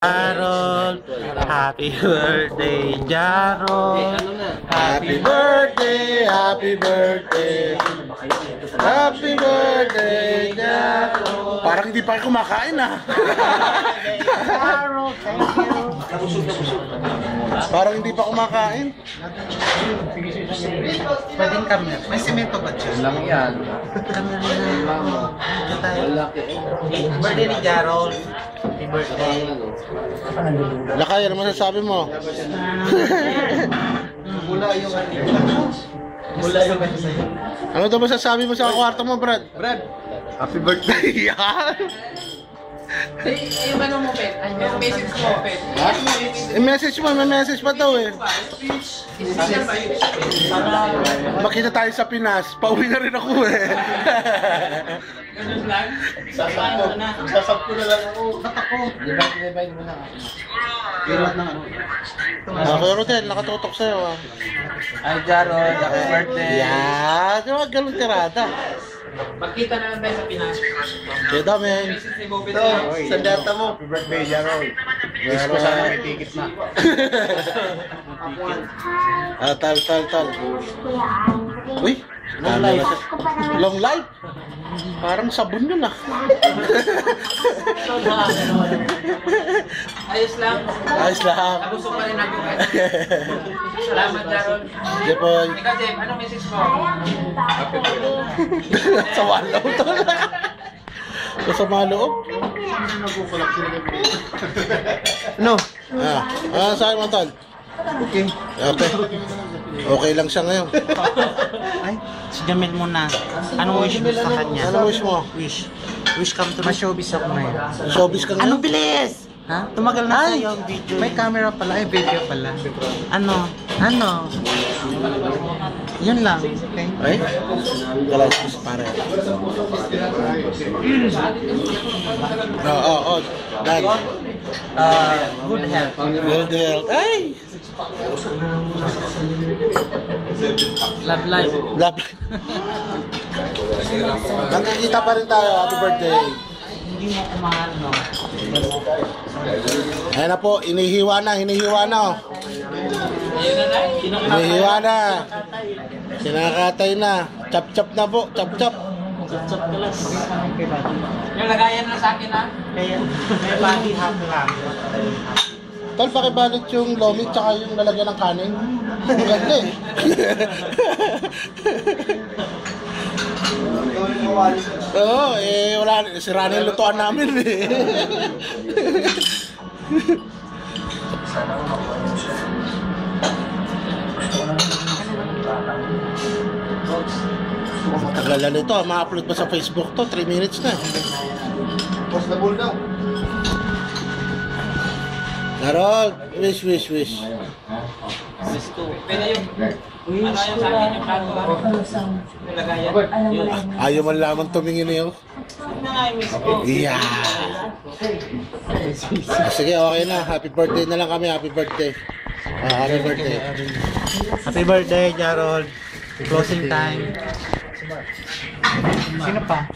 Jarol, happy birthday, Jarol. Happy birthday, happy birthday. Happy birthday, Jarol. Parang hindi pa kayo kumakain ah. Jarol, thank you. Parang hindi pa kumakain. Pwedeng camera. May semento ba dyan? Lang yan. Camera na. Birthday ni Jarol. Happy birthday. Lakay, ano masasabi mo? Mula yung mula yung Ano daw masasabi mo sa kwarto mo, Brad? Brad, Happy birthday! Yan! Yung ano mo, Pet? Yung message mo, Pet? I-message mo, may message pa daw eh. Makita tayo sa Pinas, pauwi na rin ako eh. Ganun lang? sasab ko na lang ako. Ba't ako? Divide mo na. Kirat ng ano. Kuya Rodel, nakatutok sa'yo ah. Ay, Jarol, happy birthday. Yan! Yung ganun tirada. Magkita na lang tayo sa Pinas. Kaya dami. Message ni Bobby Ito, sa data mo. Happy birthday, Jarol. Wish ko sana may ticket na. Ah, tal. Uy! Long life. Long life? Parang sabon yun ah. Ayos lang. Ayos lang. Nabusog pa rin ako. Salamat, Jarol. Jepoy. Ikaw, Jeff, anong message mo? Sa walaw to. Sa maloob. No. Saan mo tol? Okay. Okay. Okay lang siya ngayon. Ay, si Jamel muna. Anong wish mo sa kanya? Ano wish mo? Wish come to ma-showbiz ako ngayon. Showbiz ka Ano ngayon? bilis? Ha? Tumagal na tayo ang video. May camera pala, video pala. Ano? Yun lang. Okay. Ay? Galas ko sa pare. Oo. Dan. Good health. Good health. Ay! Love life. Love. Nagkikita pa rin tayo. Happy birthday. Hindi mo kumahal, no? Ayan na po. Hinihiwa na. Ayun na na. Hinihiwa na. Sinakatay na. Chop na po. Chop. Chop kalas. Yung lagayan na sa akin, ha? Kaya, may body hack lang. Tol, pakibalot yung lomi tsaka yung lalagyan ng kanin. Ang ganda eh. Oo, wala. Sira na yung lutuan namin eh. Tagal na nito, ma-upload pa sa Facebook to, 3 minutes na. Post the ball daw. Narol, wish. Pwede yung... Ano yung sa akin yung plano ba? Yung lagayan. Ayaw man lamang tumingin na yun. Yun na nga yung miss ko. Yeah. Sige, okay na. Happy birthday na lang kami. Happy birthday. Happy birthday. Happy birthday, Jarol. Closing time. Sino pa?